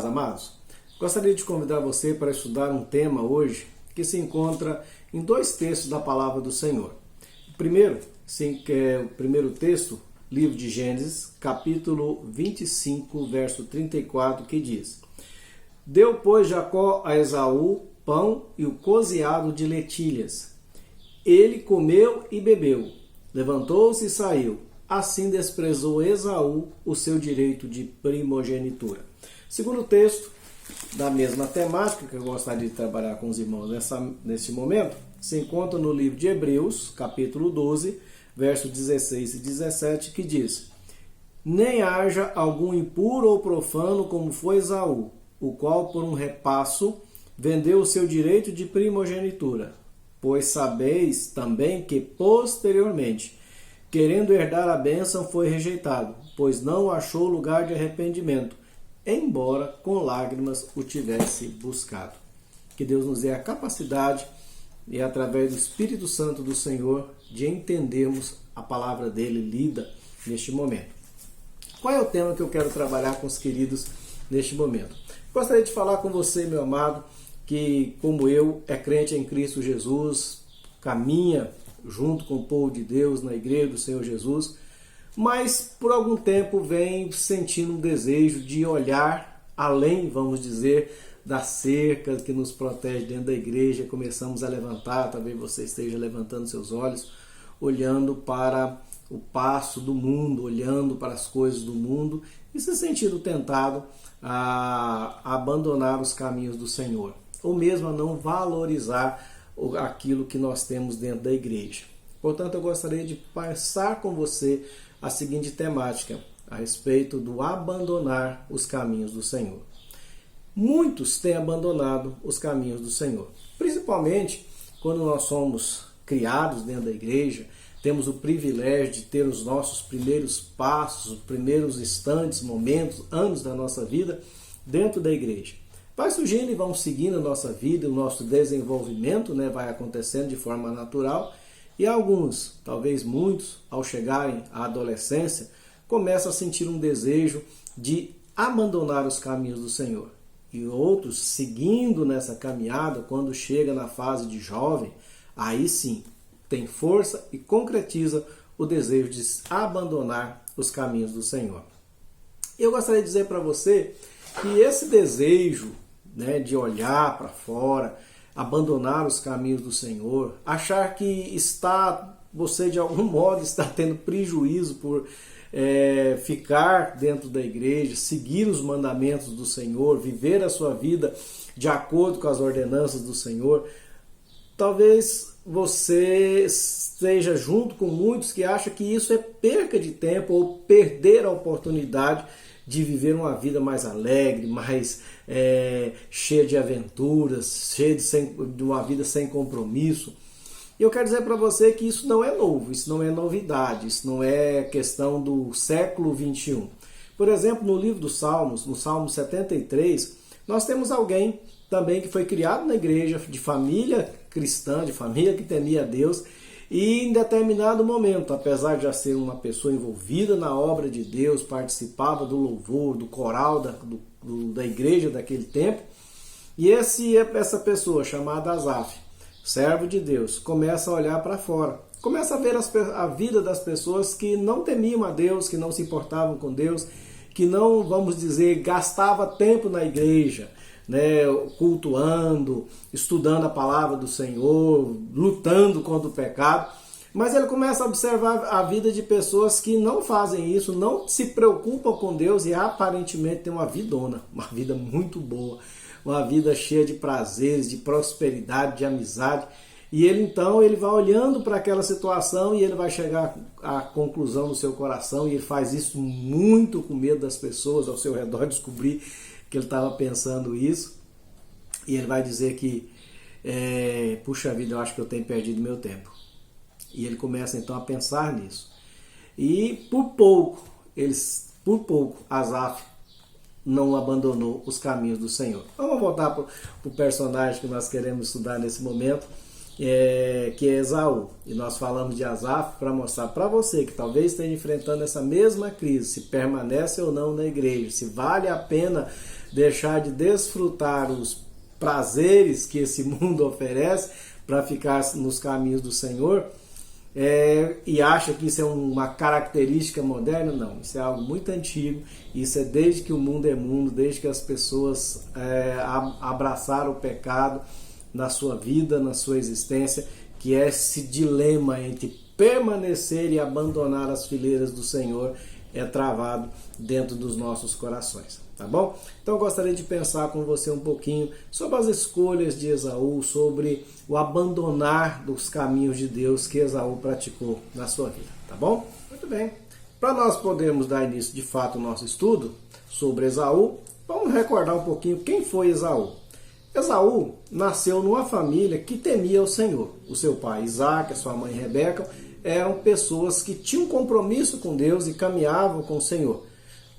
amados? Gostaria de convidar você para estudar um tema hoje que se encontra em dois textos da palavra do Senhor. O primeiro, que é o primeiro texto, livro de Gênesis, capítulo 25, verso 34, que diz: Deu, pois, Jacó a Esaú pão e o coziado de lentilhas. Ele comeu e bebeu, levantou-se e saiu. Assim desprezou Esaú o seu direito de primogenitura. Segundo texto, da mesma temática, que eu gostaria de trabalhar com os irmãos nesse momento, se encontra no livro de Hebreus, capítulo 12, versos 16 e 17, que diz: Nem haja algum impuro ou profano como foi Esaú, o qual por um repasso vendeu o seu direito de primogenitura. Pois sabeis também que posteriormente, querendo herdar a bênção, foi rejeitado, pois não achou lugar de arrependimento, embora com lágrimas o tivesse buscado. Que Deus nos dê a capacidade e através do Espírito Santo do Senhor de entendermos a palavra dele lida neste momento. Qual é o tema que eu quero trabalhar com os queridos neste momento? Gostaria de falar com você, meu amado, que como eu é crente em Cristo Jesus, caminha junto com o povo de Deus na igreja do Senhor Jesus, mas por algum tempo vem sentindo um desejo de olhar além, vamos dizer, da cerca que nos protege dentro da igreja. Começamos a levantar, talvez você esteja levantando seus olhos, olhando para o passo do mundo, olhando para as coisas do mundo e se sentindo tentado a abandonar os caminhos do Senhor, ou mesmo a não valorizar aquilo que nós temos dentro da igreja. Portanto, eu gostaria de passar com você a seguinte temática a respeito do abandonar os caminhos do Senhor. Muitos têm abandonado os caminhos do Senhor, principalmente quando nós somos criados dentro da igreja, temos o privilégio de ter os nossos primeiros passos, os primeiros instantes, momentos, anos da nossa vida dentro da igreja. Vai surgindo e vão seguindo a nossa vida, o nosso desenvolvimento, vai acontecendo de forma natural. E alguns, talvez muitos, ao chegarem à adolescência, começam a sentir um desejo de abandonar os caminhos do Senhor. E outros, seguindo nessa caminhada, quando chega na fase de jovem, aí sim, tem força e concretiza o desejo de abandonar os caminhos do Senhor. Eu gostaria de dizer para você que esse desejo de olhar para fora, abandonar os caminhos do Senhor, achar que você de algum modo está tendo prejuízo por ficar dentro da igreja, seguir os mandamentos do Senhor, viver a sua vida de acordo com as ordenanças do Senhor. Talvez você esteja junto com muitos que acham que isso é perca de tempo ou perder a oportunidade de viver uma vida mais alegre, mais cheia de aventuras, cheia de uma vida sem compromisso. E eu quero dizer para você que isso não é novo, isso não é novidade, isso não é questão do século 21. Por exemplo, no livro dos Salmos, no Salmo 73, nós temos alguém também que foi criado na igreja, de família cristã, de família que temia a Deus, e em determinado momento, apesar de já ser uma pessoa envolvida na obra de Deus, participava do louvor, do coral da igreja daquele tempo, e essa pessoa chamada Asaf, servo de Deus, começa a olhar para fora, começa a ver a vida das pessoas que não temiam a Deus, que não se importavam com Deus, que não, vamos dizer, gastava tempo na igreja, cultuando, estudando a palavra do Senhor, lutando contra o pecado. Mas ele começa a observar a vida de pessoas que não fazem isso, não se preocupam com Deus e aparentemente têm uma vidona, uma vida muito boa, uma vida cheia de prazeres, de prosperidade, de amizade. E ele vai olhando para aquela situação e ele vai chegar à conclusão no seu coração, e ele faz isso muito com medo das pessoas ao seu redor descobrir que ele estava pensando isso, e ele vai dizer que puxa vida, eu acho que eu tenho perdido meu tempo. E ele começa então a pensar nisso. E por pouco, Asaf não abandonou os caminhos do Senhor. Vamos voltar para o personagem que nós queremos estudar nesse momento, que é Esaú. E nós falamos de Asaf para mostrar para você que talvez esteja enfrentando essa mesma crise, se permanece ou não na igreja, se vale a pena deixar de desfrutar os prazeres que esse mundo oferece para ficar nos caminhos do Senhor, e acha que isso é uma característica moderna. Não, isso é algo muito antigo. Isso é desde que o mundo é mundo, desde que as pessoas abraçaram o pecado na sua vida, na sua existência, que é esse dilema entre permanecer e abandonar as fileiras do Senhor travado dentro dos nossos corações, tá bom? Então eu gostaria de pensar com você um pouquinho sobre as escolhas de Esaú, sobre o abandonar dos caminhos de Deus que Esaú praticou na sua vida, tá bom? Muito bem. Para nós podermos dar início de fato ao nosso estudo sobre Esaú, vamos recordar um pouquinho quem foi Esaú. Esaú nasceu numa família que temia o Senhor. O seu pai Isaac, a sua mãe Rebeca, eram pessoas que tinham compromisso com Deus e caminhavam com o Senhor.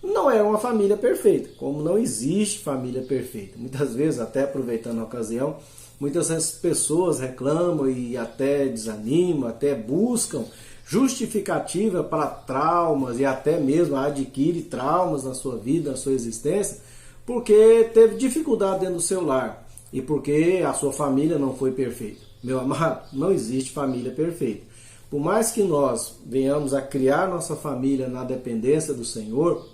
Não era uma família perfeita, como não existe família perfeita. Muitas vezes, até aproveitando a ocasião, muitas pessoas reclamam e até desanimam, até buscam justificativa para traumas e até mesmo adquire traumas na sua vida, na sua existência, porque teve dificuldade dentro do seu lar e porque a sua família não foi perfeita. Meu amado, não existe família perfeita. Por mais que nós venhamos a criar nossa família na dependência do Senhor,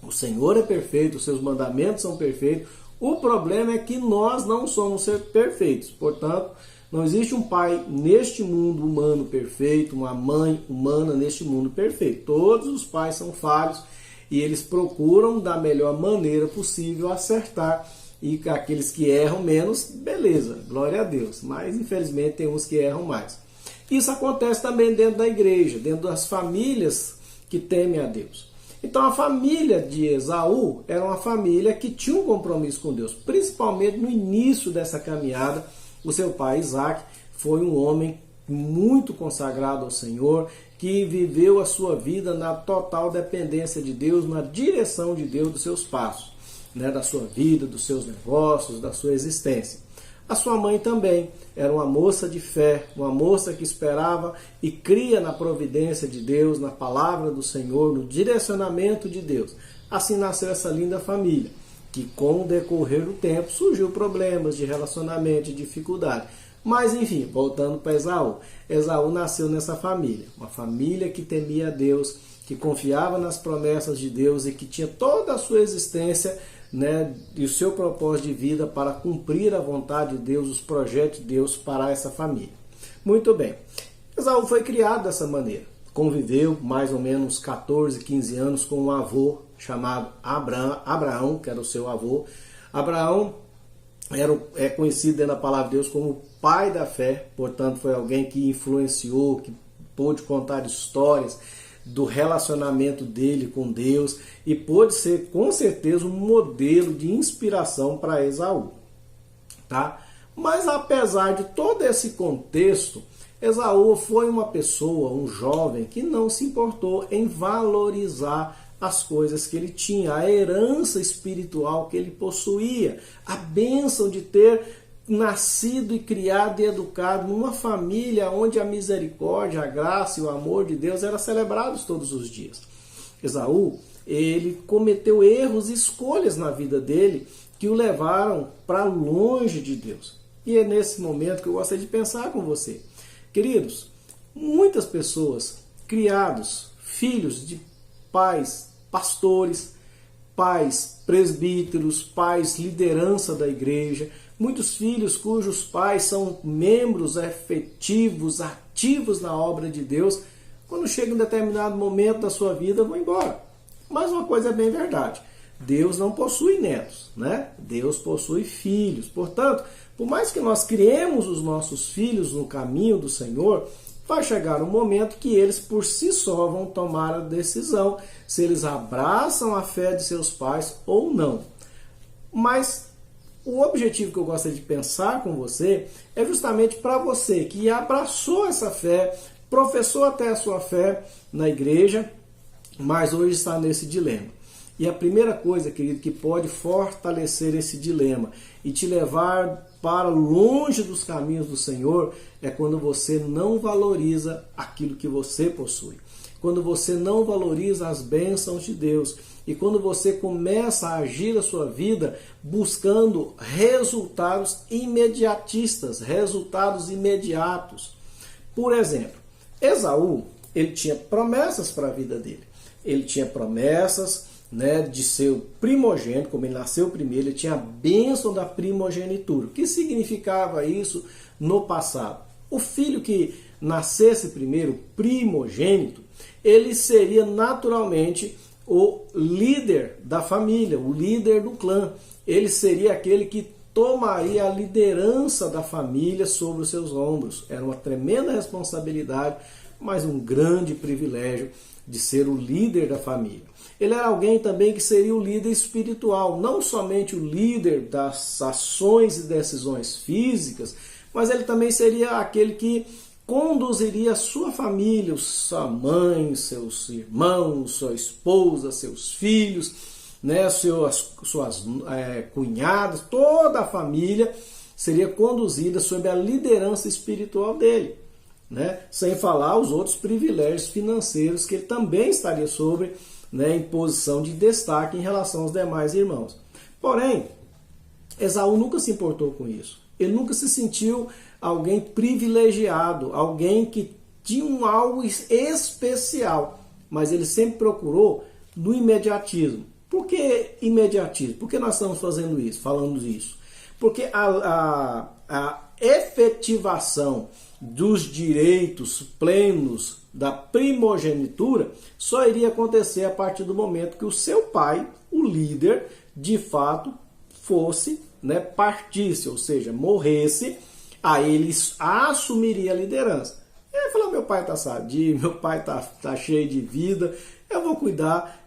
o Senhor é perfeito, os seus mandamentos são perfeitos. O problema é que nós não somos perfeitos. Portanto, não existe um pai neste mundo humano perfeito, uma mãe humana neste mundo perfeito. Todos os pais são falhos e eles procuram da melhor maneira possível acertar. E aqueles que erram menos, beleza, glória a Deus. Mas infelizmente tem uns que erram mais. Isso acontece também dentro da igreja, dentro das famílias que temem a Deus. Então a família de Esaú era uma família que tinha um compromisso com Deus, principalmente no início dessa caminhada. O seu pai Isaac foi um homem muito consagrado ao Senhor, que viveu a sua vida na total dependência de Deus, na direção de Deus dos seus passos, da sua vida, dos seus negócios, da sua existência. A sua mãe também era uma moça de fé, uma moça que esperava e cria na providência de Deus, na palavra do Senhor, no direcionamento de Deus. Assim nasceu essa linda família, que com o decorrer do tempo surgiu problemas de relacionamento, de dificuldade. Mas enfim, voltando para Esaú. Esaú nasceu nessa família, uma família que temia a Deus, que confiava nas promessas de Deus e que tinha toda a sua existência e o seu propósito de vida para cumprir a vontade de Deus, os projetos de Deus para essa família. Muito bem. Esaú foi criado dessa maneira. Conviveu mais ou menos 14, 15 anos com um avô chamado Abraão, que era o seu avô. Abraão é conhecido dentro da palavra de Deus como o pai da fé, portanto foi alguém que influenciou, que pôde contar histórias do relacionamento dele com Deus e pôde ser com certeza um modelo de inspiração para Esaú, tá? Mas apesar de todo esse contexto, Esaú foi uma pessoa, um jovem que não se importou em valorizar as coisas que ele tinha, a herança espiritual que ele possuía, a bênção de ter nascido e criado e educado numa família onde a misericórdia, a graça e o amor de Deus eram celebrados todos os dias. Esaú, ele cometeu erros e escolhas na vida dele que o levaram para longe de Deus. E é nesse momento que eu gostaria de pensar com você. Queridos, muitas pessoas, criados, filhos de pais, pastores, pais presbíteros, pais liderança da igreja, muitos filhos cujos pais são membros efetivos, ativos na obra de Deus, quando chega um determinado momento da sua vida, vão embora. Mas uma coisa é bem verdade, Deus não possui netos, Deus possui filhos. Portanto, por mais que nós criemos os nossos filhos no caminho do Senhor, vai chegar um momento que eles por si só vão tomar a decisão se eles abraçam a fé de seus pais ou não. Mas o objetivo que eu gostaria de pensar com você é justamente para você que abraçou essa fé, professou até a sua fé na igreja, mas hoje está nesse dilema. E a primeira coisa, querido, que pode fortalecer esse dilema e te levar para longe dos caminhos do Senhor é quando você não valoriza aquilo que você possui. Quando você não valoriza as bênçãos de Deus. e quando você começa a agir a sua vida buscando resultados imediatistas, resultados imediatos. Por exemplo, Esaú, ele tinha promessas para a vida dele. Ele tinha promessas, né, de ser o primogênito, como ele nasceu primeiro, ele tinha a bênção da primogenitura. O que significava isso no passado? O filho que nascesse primeiro, primogênito, ele seria naturalmente o líder da família, o líder do clã. Ele seria aquele que tomaria a liderança da família sobre os seus ombros. Era uma tremenda responsabilidade, mas um grande privilégio de ser o líder da família. Ele era alguém também que seria o líder espiritual, não somente o líder das ações e decisões físicas, mas ele também seria aquele que conduziria a sua família, sua mãe, seus irmãos, sua esposa, seus filhos, né, suas cunhadas, toda a família seria conduzida sob a liderança espiritual dele, né, sem falar os outros privilégios financeiros que ele também estaria sobre, né, em posição de destaque em relação aos demais irmãos. Porém, Esaú nunca se importou com isso. Ele nunca se sentiu alguém privilegiado, alguém que tinha algo especial, mas ele sempre procurou no imediatismo. Por que imediatismo? Por que nós estamos fazendo isso, falando isso? Porque a efetivação dos direitos plenos da primogenitura só iria acontecer a partir do momento que o seu pai, o líder, de fato fosse, né, partisse, ou seja, morresse. Aí ele assumiria a liderança. Ele falou, meu pai está sadio, meu pai tá cheio de vida, eu vou cuidar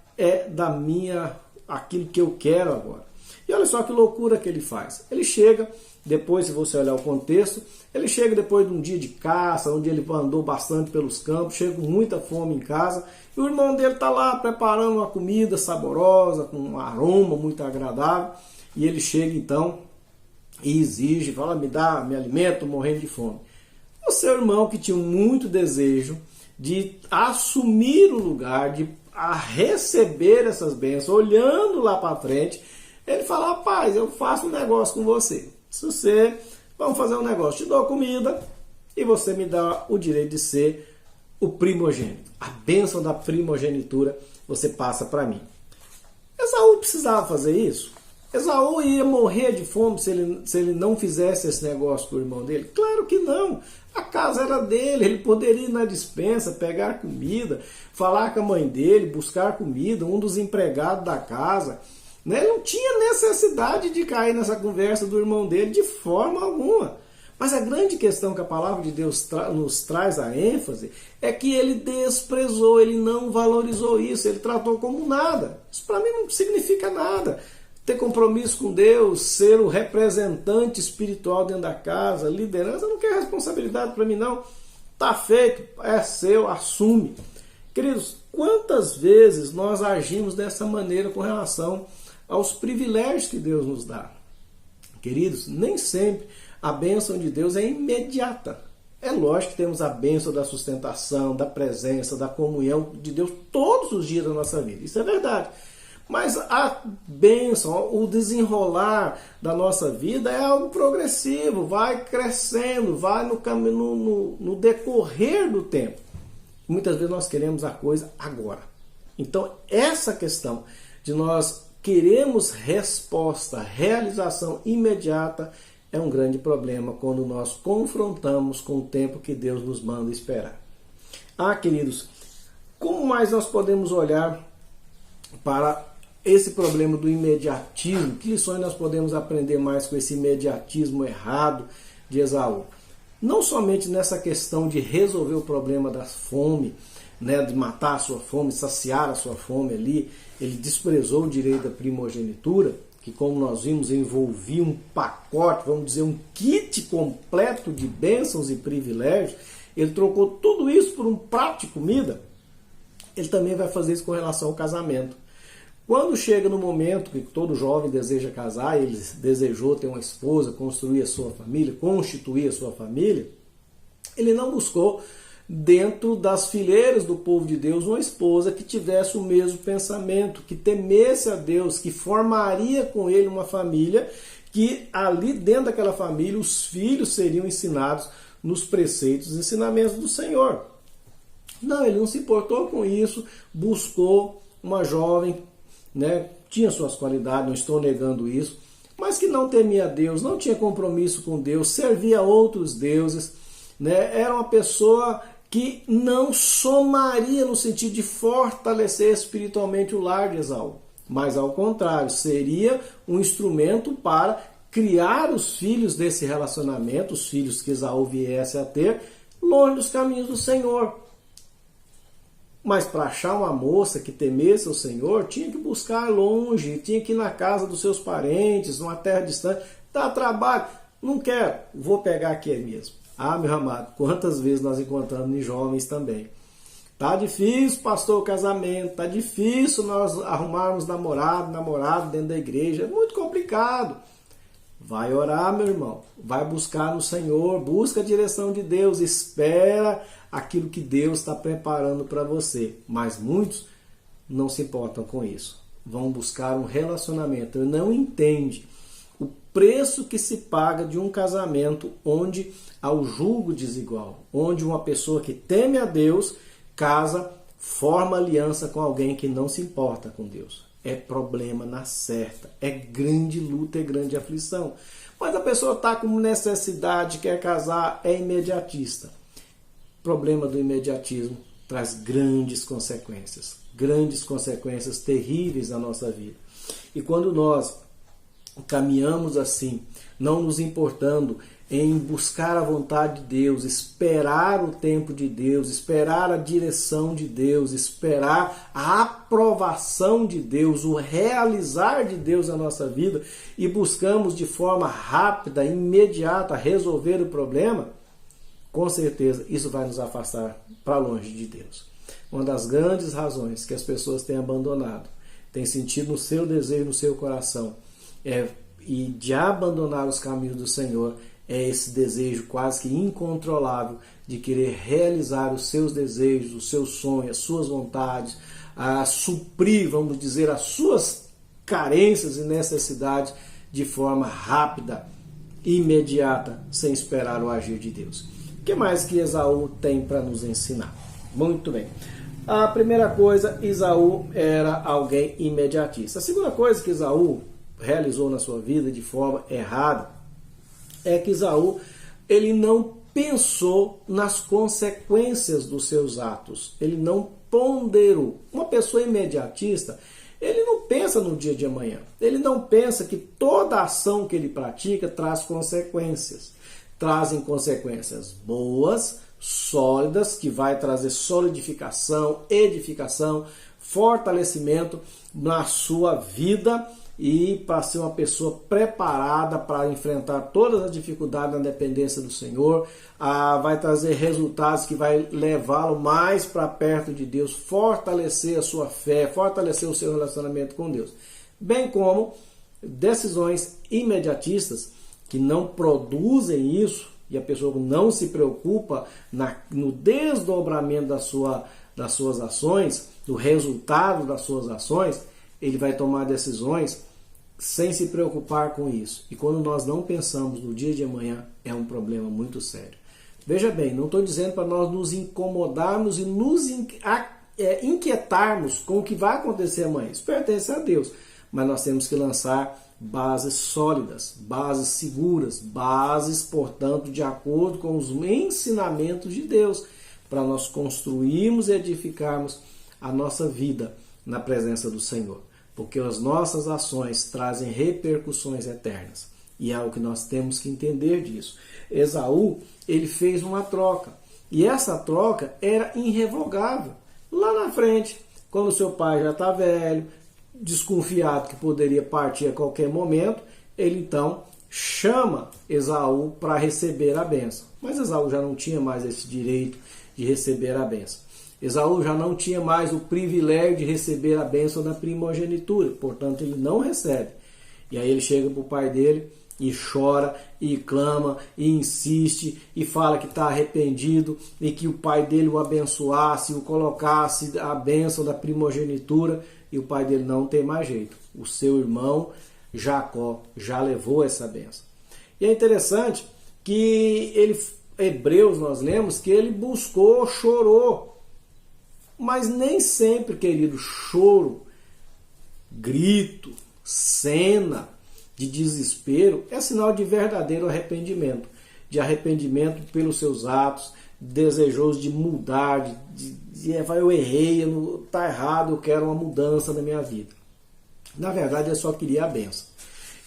aquilo que eu quero agora. E olha só que loucura que ele faz. Ele chega, depois, se você olhar o contexto, ele chega depois de um dia de caça, onde ele andou bastante pelos campos, chega com muita fome em casa, e o irmão dele está lá preparando uma comida saborosa, com um aroma muito agradável, e ele chega então e exige, fala, me alimento, morrendo de fome. O seu irmão, que tinha muito desejo de assumir o lugar, de receber essas bênçãos, olhando lá para frente, ele fala, rapaz, eu faço um negócio com você. Vamos fazer um negócio, te dou comida e você me dá o direito de ser o primogênito. A bênção da primogenitura você passa para mim. Esaú precisava fazer isso? Esaú ia morrer de fome se ele não fizesse esse negócio com o irmão dele? Claro que não. A casa era dele, ele poderia ir na despensa, pegar comida, falar com a mãe dele, buscar comida, um dos empregados da casa. Né? Ele não tinha necessidade de cair nessa conversa do irmão dele de forma alguma. Mas a grande questão que a palavra de Deus nos traz a ênfase é que ele desprezou, ele não valorizou isso, ele tratou como nada. Isso para mim não significa nada. Ter compromisso com Deus, ser o representante espiritual dentro da casa, liderança, não quer responsabilidade para mim não. Tá feito, é seu, assume. Queridos, quantas vezes nós agimos dessa maneira com relação aos privilégios que Deus nos dá? Queridos, nem sempre a bênção de Deus é imediata. É lógico que temos a bênção da sustentação, da presença, da comunhão de Deus todos os dias da nossa vida. Isso é verdade. Mas a bênção, o desenrolar da nossa vida é algo progressivo, vai crescendo, vai no decorrer do tempo. Muitas vezes nós queremos a coisa agora. Então, essa questão de nós queremos resposta, realização imediata, é um grande problema quando nós confrontamos com o tempo que Deus nos manda esperar. Queridos, como mais nós podemos olhar para esse problema do imediatismo? Que lições nós podemos aprender mais com esse imediatismo errado de Esaú? Não somente nessa questão de resolver o problema da fome, né, de matar a sua fome, saciar a sua fome ali, ele desprezou o direito da primogenitura, que como nós vimos envolvia um pacote, vamos dizer, um kit completo de bênçãos e privilégios. Ele trocou tudo isso por um prato de comida. Ele também vai fazer isso com relação ao casamento. Quando chega no momento que todo jovem deseja casar, ele desejou ter uma esposa, construir a sua família, constituir a sua família, ele não buscou dentro das fileiras do povo de Deus uma esposa que tivesse o mesmo pensamento, que temesse a Deus, que formaria com ele uma família, que ali dentro daquela família os filhos seriam ensinados nos preceitos e ensinamentos do Senhor. Não, ele não se importou com isso, buscou uma jovem, né, tinha suas qualidades, não estou negando isso, mas que não temia a Deus, não tinha compromisso com Deus, servia a outros deuses, né, era uma pessoa que não somaria no sentido de fortalecer espiritualmente o lar de Esaú, mas ao contrário, seria um instrumento para criar os filhos desse relacionamento, os filhos que Esaú viesse a ter, longe dos caminhos do Senhor. Mas para achar uma moça que temesse o Senhor, tinha que buscar longe, tinha que ir na casa dos seus parentes, numa terra distante. Dá trabalho, não quero, vou pegar aqui mesmo. Ah, meu amado, quantas vezes nós encontramos em jovens também. Tá difícil, pastor, o casamento, tá difícil nós arrumarmos namorado dentro da igreja, é muito complicado. Vai orar, meu irmão, vai buscar no Senhor, busca a direção de Deus, espera aquilo que Deus está preparando para você. Mas muitos não se importam com isso, vão buscar um relacionamento, não entendem o preço que se paga de um casamento onde há o julgo desigual, onde uma pessoa que teme a Deus casa, forma aliança com alguém que não se importa com Deus. É problema na certa, é grande luta, é grande aflição. Mas a pessoa está com necessidade, quer casar, é imediatista. O problema do imediatismo traz grandes consequências terríveis na nossa vida. E quando nós caminhamos assim, não nos importando em buscar a vontade de Deus, esperar o tempo de Deus, esperar a direção de Deus, esperar a aprovação de Deus, o realizar de Deus na nossa vida e buscamos de forma rápida, imediata resolver o problema, com certeza isso vai nos afastar para longe de Deus. Uma das grandes razões que as pessoas têm abandonado, têm sentido no seu desejo, no seu coração, e de abandonar os caminhos do Senhor, é esse desejo quase que incontrolável de querer realizar os seus desejos, os seus sonhos, as suas vontades, a suprir, vamos dizer, as suas carências e necessidades de forma rápida, imediata, sem esperar o agir de Deus. O que mais que Esaú tem para nos ensinar? Muito bem. A primeira coisa, Esaú era alguém imediatista. A segunda coisa que Esaú realizou na sua vida de forma errada é que Esaú, ele não pensou nas consequências dos seus atos. Ele não ponderou. Uma pessoa imediatista, ele não pensa no dia de amanhã. Ele não pensa que toda ação que ele pratica traz consequências. Trazem consequências boas, sólidas, que vai trazer solidificação, edificação, fortalecimento na sua vida e para ser uma pessoa preparada para enfrentar todas as dificuldades na dependência do Senhor, vai trazer resultados que vai levá-lo mais para perto de Deus, fortalecer a sua fé, fortalecer o seu relacionamento com Deus, bem como decisões imediatistas que não produzem isso e a pessoa não se preocupa no desdobramento das suas ações, no resultado das suas ações, ele vai tomar decisões sem se preocupar com isso. E quando nós não pensamos no dia de amanhã, é um problema muito sério. Veja bem, não estou dizendo para nós nos incomodarmos e nos inquietarmos com o que vai acontecer amanhã. Isso pertence a Deus. Mas nós temos que lançar bases sólidas, bases seguras, bases, portanto, de acordo com os ensinamentos de Deus, para nós construirmos e edificarmos a nossa vida na presença do Senhor. Porque as nossas ações trazem repercussões eternas. E é o que nós temos que entender disso. Esaú, ele fez uma troca. E essa troca era irrevogável. Lá na frente, quando seu pai já está velho, desconfiado que poderia partir a qualquer momento, ele então chama Esaú para receber a bênção. Mas Esaú já não tinha mais esse direito de receber a bênção. Esaú já não tinha mais o privilégio de receber a bênção da primogenitura, portanto ele não recebe. E aí ele chega para o pai dele e chora, e clama, e insiste, e fala que está arrependido, e que o pai dele o abençoasse, o colocasse a bênção da primogenitura, e o pai dele não tem mais jeito. O seu irmão Jacó já levou essa bênção. E é interessante que Hebreus nós lemos que ele buscou, chorou, mas nem sempre, querido, choro, grito, cena de desespero é sinal de verdadeiro arrependimento, de arrependimento pelos seus atos, desejoso de mudar, eu errei, está errado, eu quero uma mudança na minha vida. Na verdade, ele só queria a bênção.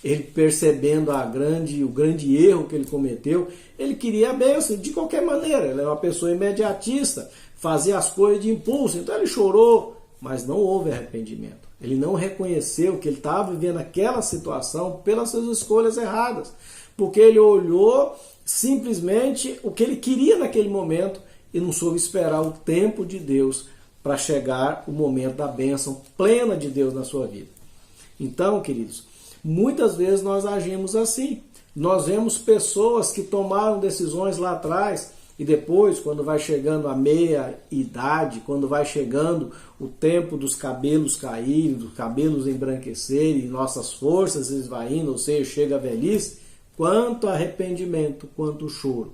Ele percebendo o grande erro que ele cometeu, ele queria a bênção de qualquer maneira. Ele era uma pessoa imediatista, fazia as coisas de impulso, então ele chorou, mas não houve arrependimento. Ele não reconheceu que ele estava vivendo aquela situação pelas suas escolhas erradas, porque ele olhou simplesmente o que ele queria naquele momento e não soube esperar o tempo de Deus para chegar o momento da bênção plena de Deus na sua vida. Então, queridos, muitas vezes nós agimos assim. Nós vemos pessoas que tomaram decisões lá atrás e depois, quando vai chegando a meia idade, quando vai chegando o tempo dos cabelos caírem, dos cabelos embranquecerem, nossas forças esvaindo, ou seja, chega a velhice, quanto arrependimento, quanto choro.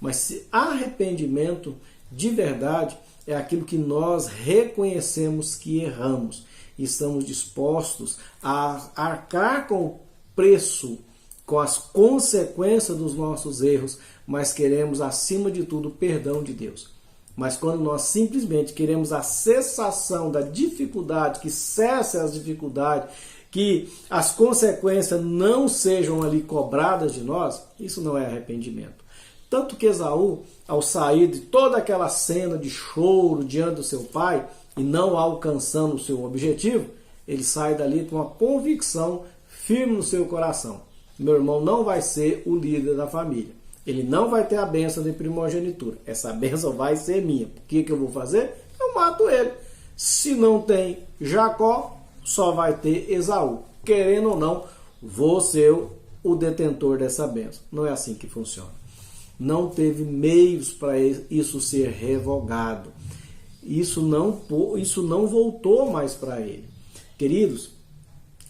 Mas se arrependimento de verdade é aquilo que nós reconhecemos que erramos e estamos dispostos a arcar com o preço, com as consequências dos nossos erros, mas queremos, acima de tudo, o perdão de Deus. Mas quando nós simplesmente queremos a cessação da dificuldade, que cesse as dificuldades, que as consequências não sejam ali cobradas de nós, isso não é arrependimento. Tanto que Esaú, ao sair de toda aquela cena de choro diante do seu pai, e não alcançando o seu objetivo, ele sai dali com uma convicção firme no seu coração. Meu irmão não vai ser o líder da família. Ele não vai ter a bênção de primogenitura. Essa bênção vai ser minha. O que eu vou fazer? Eu mato ele. Se não tem Jacó, só vai ter Esaú. Querendo ou não, vou ser o detentor dessa bênção. Não é assim que funciona. Não teve meios para isso ser revogado. Isso não voltou mais para ele. Queridos,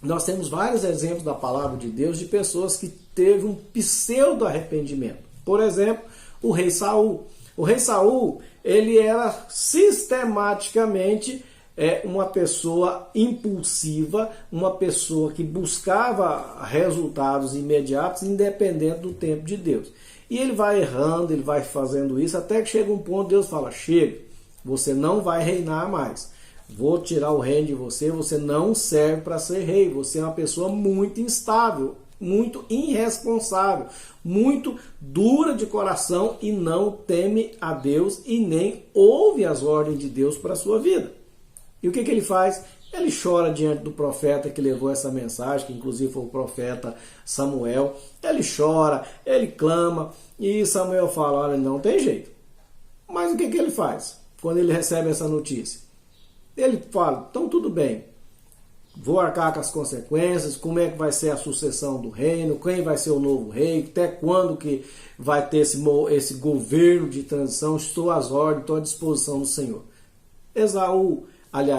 nós temos vários exemplos da palavra de Deus de pessoas que teve um pseudo arrependimento. Por exemplo, o rei Saul. O rei Saul, ele era sistematicamente uma pessoa impulsiva, uma pessoa que buscava resultados imediatos, independente do tempo de Deus. E ele vai errando, ele vai fazendo isso, até que chega um ponto, Deus fala, chega, você não vai reinar mais. Vou tirar o reino de você, você não serve para ser rei, você é uma pessoa muito instável, muito irresponsável, muito dura de coração e não teme a Deus e nem ouve as ordens de Deus para a sua vida. E o que ele faz? Ele chora diante do profeta que levou essa mensagem, que inclusive foi o profeta Samuel. Ele chora, ele clama e Samuel fala, olha, não tem jeito. Mas o que ele faz quando ele recebe essa notícia? Ele fala, então tudo bem, vou arcar com as consequências, como é que vai ser a sucessão do reino, quem vai ser o novo rei, até quando que vai ter esse governo de transição, estou às ordens, estou à disposição do Senhor.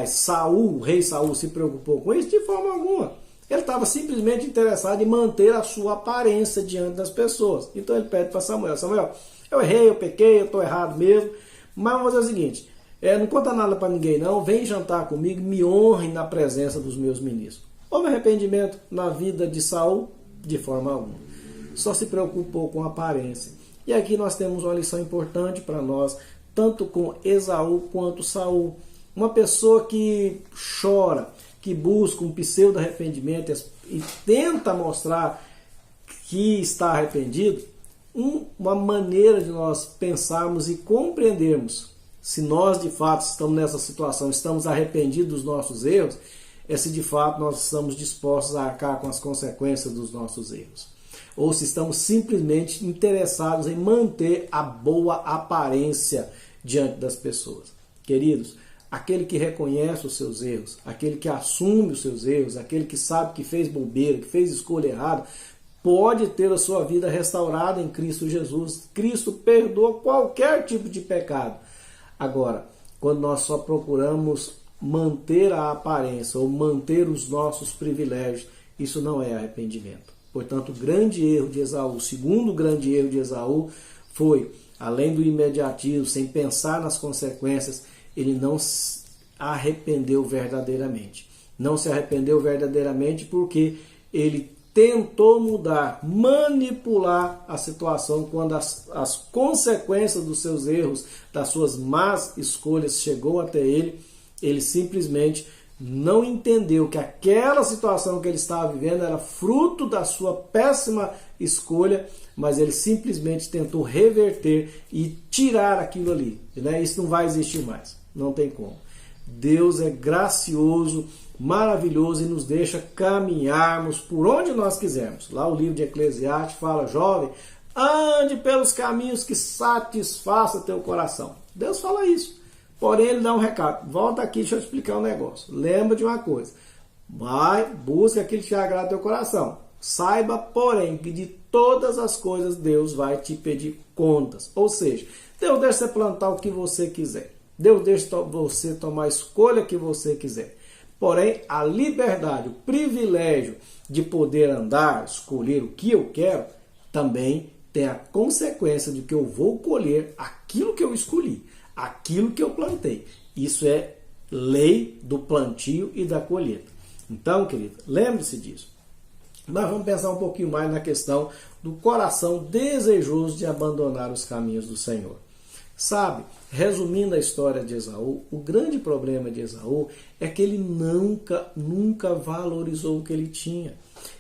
Saul, o rei Saul se preocupou com isso de forma alguma. Ele estava simplesmente interessado em manter a sua aparência diante das pessoas. Então ele pede para Samuel, eu errei, eu pequei, eu estou errado mesmo, mas vamos fazer o seguinte, não conta nada para ninguém não, vem jantar comigo, me honre na presença dos meus ministros. Houve arrependimento na vida de Saul? De forma alguma. Só se preocupou com a aparência. E aqui nós temos uma lição importante para nós, tanto com Esaú quanto Saul. Uma pessoa que chora, que busca um pseudo arrependimento e tenta mostrar que está arrependido, uma maneira de nós pensarmos e compreendermos se nós de fato estamos nessa situação, estamos arrependidos dos nossos erros, é se de fato nós estamos dispostos a arcar com as consequências dos nossos erros. Ou se estamos simplesmente interessados em manter a boa aparência diante das pessoas. Queridos, aquele que reconhece os seus erros, aquele que assume os seus erros, aquele que sabe que fez bobeira, que fez escolha errada, pode ter a sua vida restaurada em Cristo Jesus. Cristo perdoa qualquer tipo de pecado. Agora, quando nós só procuramos manter a aparência ou manter os nossos privilégios, isso não é arrependimento. Portanto, o grande erro de Esaú, o segundo grande erro de Esaú foi, além do imediatismo, sem pensar nas consequências, ele não se arrependeu verdadeiramente. Não se arrependeu verdadeiramente porque ele tentou mudar, manipular a situação quando as consequências dos seus erros, das suas más escolhas chegou até ele. Ele simplesmente não entendeu que aquela situação que ele estava vivendo era fruto da sua péssima escolha, mas ele simplesmente tentou reverter e tirar aquilo ali. Né? Isso não vai existir mais, não tem como. Deus é gracioso, maravilhoso e nos deixa caminharmos por onde nós quisermos. Lá o livro de Eclesiastes fala, jovem, ande pelos caminhos que satisfaça teu coração. Deus fala isso. Porém, ele dá um recado. Volta aqui, deixa eu explicar um negócio. Lembra de uma coisa. Vai, busca aquilo que te agrada teu coração. Saiba, porém, que de todas as coisas Deus vai te pedir contas. Ou seja, Deus deixa você plantar o que você quiser. Deus deixa você tomar a escolha que você quiser. Porém, a liberdade, o privilégio de poder andar, escolher o que eu quero, também tem a consequência de que eu vou colher aquilo que eu escolhi, aquilo que eu plantei. Isso é lei do plantio e da colheita. Então, querido, lembre-se disso. Mas vamos pensar um pouquinho mais na questão do coração desejoso de abandonar os caminhos do Senhor. Sabe, resumindo a história de Esaú, o grande problema de Esaú é que ele nunca valorizou o que ele tinha.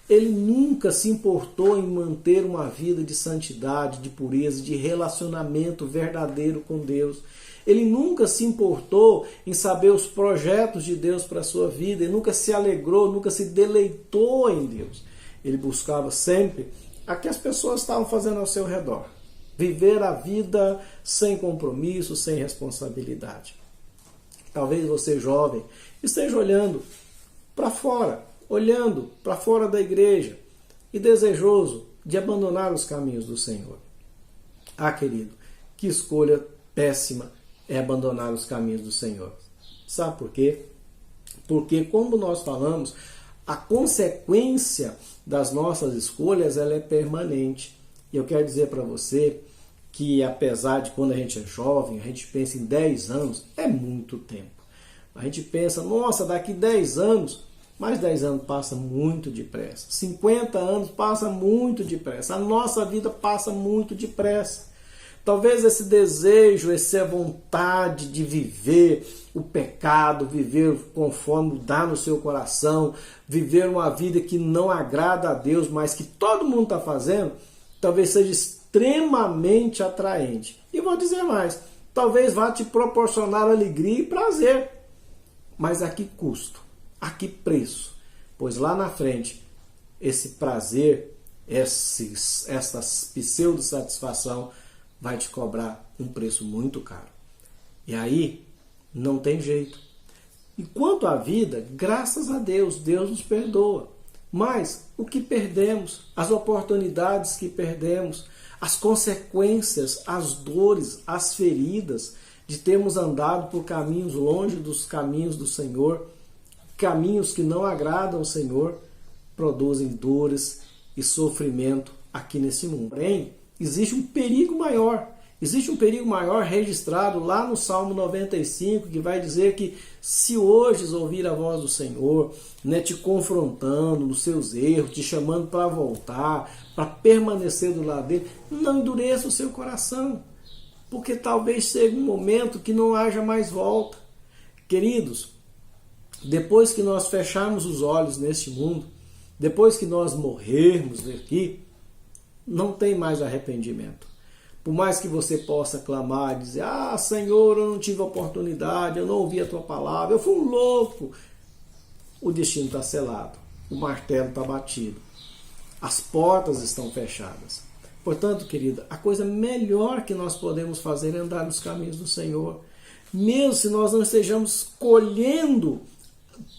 Ele nunca se importou em manter uma vida de santidade, de pureza, de relacionamento verdadeiro com Deus. Ele nunca se importou em saber os projetos de Deus para a sua vida. Ele nunca se alegrou, nunca se deleitou em Deus. Ele buscava sempre a que as pessoas estavam fazendo ao seu redor. Viver a vida sem compromisso, sem responsabilidade. Talvez você, jovem, esteja olhando para fora da igreja e desejoso de abandonar os caminhos do Senhor. Ah, querido, que escolha péssima é abandonar os caminhos do Senhor. Sabe por quê? Porque, como nós falamos, a consequência das nossas escolhas ela é permanente. E eu quero dizer para você que, apesar de quando a gente é jovem, a gente pensa em 10 anos, é muito tempo. A gente pensa, nossa, daqui 10 anos, mais 10 anos passa muito depressa. 50 anos passa muito depressa. A nossa vida passa muito depressa. Talvez esse desejo, essa vontade de viver o pecado, viver conforme dá no seu coração, viver uma vida que não agrada a Deus, mas que todo mundo está fazendo, talvez seja extremamente atraente. E vou dizer mais, talvez vá te proporcionar alegria e prazer. Mas a que custo? A que preço? Pois lá na frente, esse prazer, essa pseudo-satisfação vai te cobrar um preço muito caro. E aí, não tem jeito. E quanto à vida, graças a Deus, Deus nos perdoa. Mas o que perdemos, as oportunidades que perdemos, as consequências, as dores, as feridas de termos andado por caminhos longe dos caminhos do Senhor, caminhos que não agradam ao Senhor, produzem dores e sofrimento aqui nesse mundo. Porém, existe um perigo maior. Existe um perigo maior registrado lá no Salmo 95, que vai dizer que se hoje ouvir a voz do Senhor, né, te confrontando nos seus erros, te chamando para voltar, para permanecer do lado dele, não endureça o seu coração, porque talvez chegue um momento que não haja mais volta. Queridos, depois que nós fecharmos os olhos neste mundo, depois que nós morrermos aqui, não tem mais arrependimento. Por mais que você possa clamar e dizer, ah, Senhor, eu não tive oportunidade, eu não ouvi a tua palavra, eu fui um louco. O destino está selado, o martelo está batido, as portas estão fechadas. Portanto, querida, a coisa melhor que nós podemos fazer é andar nos caminhos do Senhor. Mesmo se nós não estejamos colhendo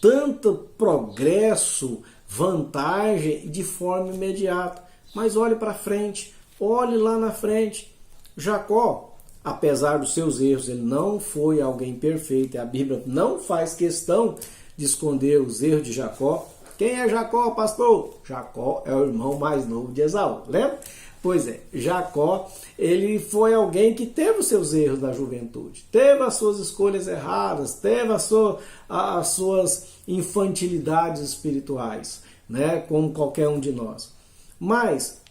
tanto progresso, vantagem de forma imediata. mas olhe para frente, olhe lá na frente. Jacó, apesar dos seus erros, ele não foi alguém perfeito, e a Bíblia não faz questão de esconder os erros de Jacó. Quem é Jacó, pastor? Jacó é o irmão mais novo de Esaú, lembra? Pois é, Jacó, ele foi alguém que teve os seus erros da juventude, teve as suas escolhas erradas, teve as suas infantilidades espirituais, né? Como qualquer um de nós. Mas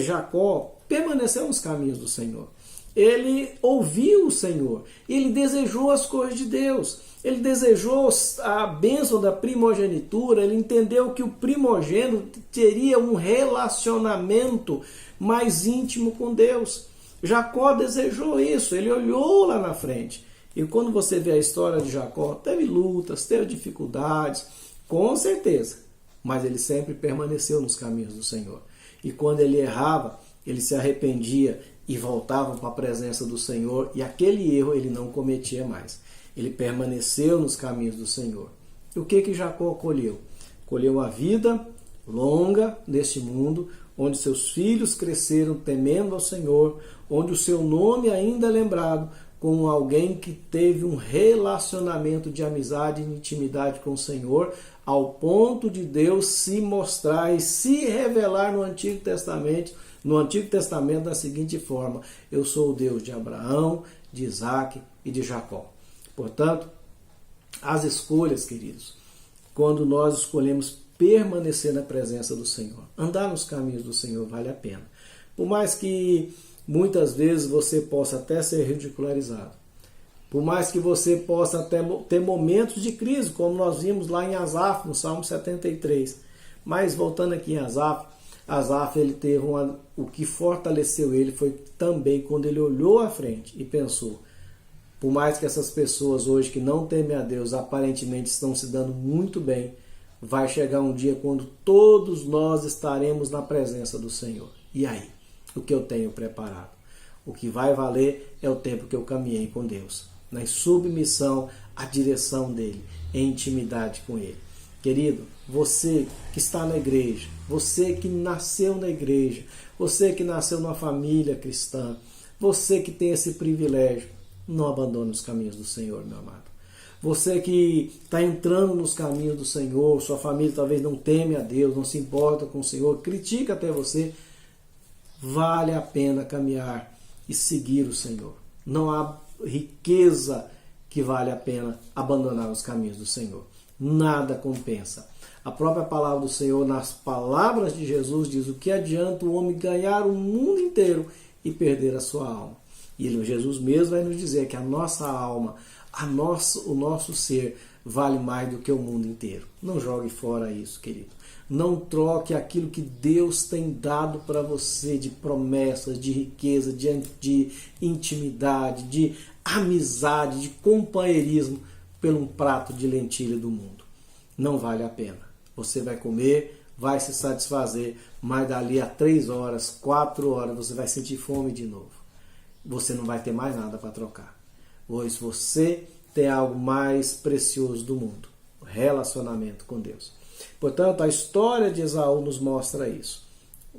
Jacó permaneceu nos caminhos do Senhor. Ele ouviu o Senhor, ele desejou as coisas de Deus, ele desejou a bênção da primogenitura, ele entendeu que o primogênito teria um relacionamento mais íntimo com Deus. Jacó desejou isso, ele olhou lá na frente. E quando você vê a história de Jacó, teve lutas, teve dificuldades, com certeza, mas ele sempre permaneceu nos caminhos do Senhor. E quando ele errava, ele se arrependia e voltava para a presença do Senhor, e aquele erro ele não cometia mais. Ele permaneceu nos caminhos do Senhor. E o que Jacó colheu? Colheu uma vida longa neste mundo, onde seus filhos cresceram temendo ao Senhor, onde o seu nome ainda é lembrado como alguém que teve um relacionamento de amizade e intimidade com o Senhor, ao ponto de Deus se mostrar e se revelar no Antigo Testamento da seguinte forma: eu sou o Deus de Abraão, de Isaac e de Jacó. Portanto, as escolhas, queridos, quando nós escolhemos permanecer na presença do Senhor, andar nos caminhos do Senhor, vale a pena. Por mais que muitas vezes você possa até ser ridicularizado, por mais que você possa até ter momentos de crise, como nós vimos lá em Asaf, no Salmo 73. Mas voltando aqui em Asaf ele teve o que fortaleceu ele foi também quando ele olhou à frente e pensou: por mais que essas pessoas hoje que não temem a Deus aparentemente estão se dando muito bem, vai chegar um dia quando todos nós estaremos na presença do Senhor. E aí? O que eu tenho preparado? O que vai valer é o tempo que eu caminhei com Deus, na submissão à direção dEle, em intimidade com Ele. Querido, você que está na igreja, você que nasceu na igreja, você que nasceu numa família cristã, você que tem esse privilégio, não abandone os caminhos do Senhor, meu amado. Você que está entrando nos caminhos do Senhor, sua família talvez não teme a Deus, não se importa com o Senhor, critica até você, vale a pena caminhar e seguir o Senhor. Não há riqueza que vale a pena abandonar os caminhos do Senhor. Nada compensa. A própria palavra do Senhor, nas palavras de Jesus, diz: o que adianta o homem ganhar o mundo inteiro e perder a sua alma? E Jesus mesmo vai nos dizer que a nossa alma, o nosso ser vale mais do que o mundo inteiro. Não jogue fora isso, querido. Não troque aquilo que Deus tem dado para você de promessas, de riqueza, de intimidade, de amizade, de companheirismo, por um prato de lentilha do mundo. Não vale a pena. Você vai comer, vai se satisfazer, mas dali a 3 horas, 4 horas, você vai sentir fome de novo. Você não vai ter mais nada para trocar. Pois você tem algo mais precioso do mundo: o relacionamento com Deus. Portanto, a história de Esaú nos mostra isso.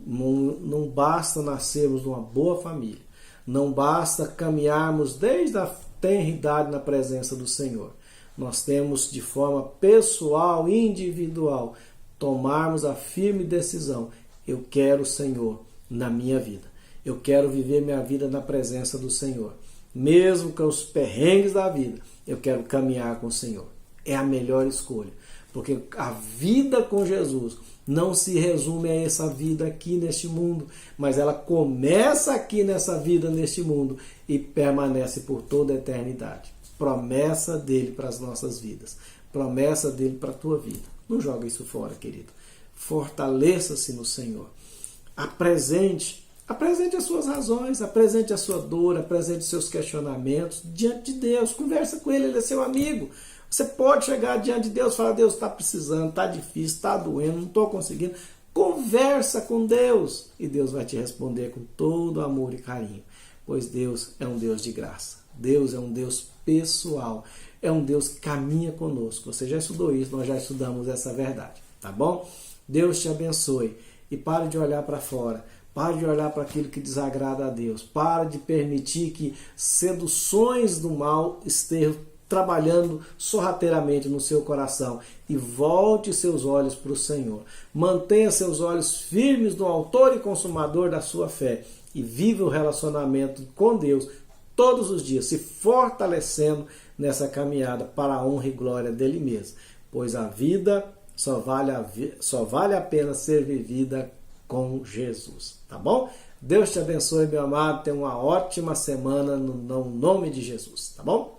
Não basta nascermos numa boa família, não basta caminharmos desde a tenra idade na presença do Senhor. Nós temos, de forma pessoal, individual, tomarmos a firme decisão: eu quero o Senhor na minha vida. Eu quero viver minha vida na presença do Senhor. Mesmo com os perrengues da vida, eu quero caminhar com o Senhor. É a melhor escolha. Porque a vida com Jesus não se resume a essa vida aqui neste mundo, mas ela começa aqui nessa vida, neste mundo, e permanece por toda a eternidade. Promessa dele para as nossas vidas. Promessa dele para a tua vida. Não joga isso fora, querido. Fortaleça-se no Senhor. Apresente as suas razões, apresente a sua dor, apresente os seus questionamentos diante de Deus. Conversa com ele é seu amigo. Você pode chegar diante de Deus e falar: Deus, está precisando, está difícil, está doendo, não estou conseguindo. Conversa com Deus e Deus vai te responder com todo amor e carinho. Pois Deus é um Deus de graça. Deus é um Deus pessoal. É um Deus que caminha conosco. Você já estudou isso, nós já estudamos essa verdade. Tá bom? Deus te abençoe. e pare de olhar para fora. Pare de olhar para aquilo que desagrada a Deus. Pare de permitir que seduções do mal estejam trabalhando sorrateiramente no seu coração. E volte seus olhos para o Senhor. Mantenha seus olhos firmes no autor e consumador da sua fé. E viva o relacionamento com Deus todos os dias, se fortalecendo nessa caminhada para a honra e glória dele mesmo. Pois a vida só vale a pena ser vivida com Jesus, tá bom? Deus te abençoe, meu amado. Tenha uma ótima semana no nome de Jesus, tá bom?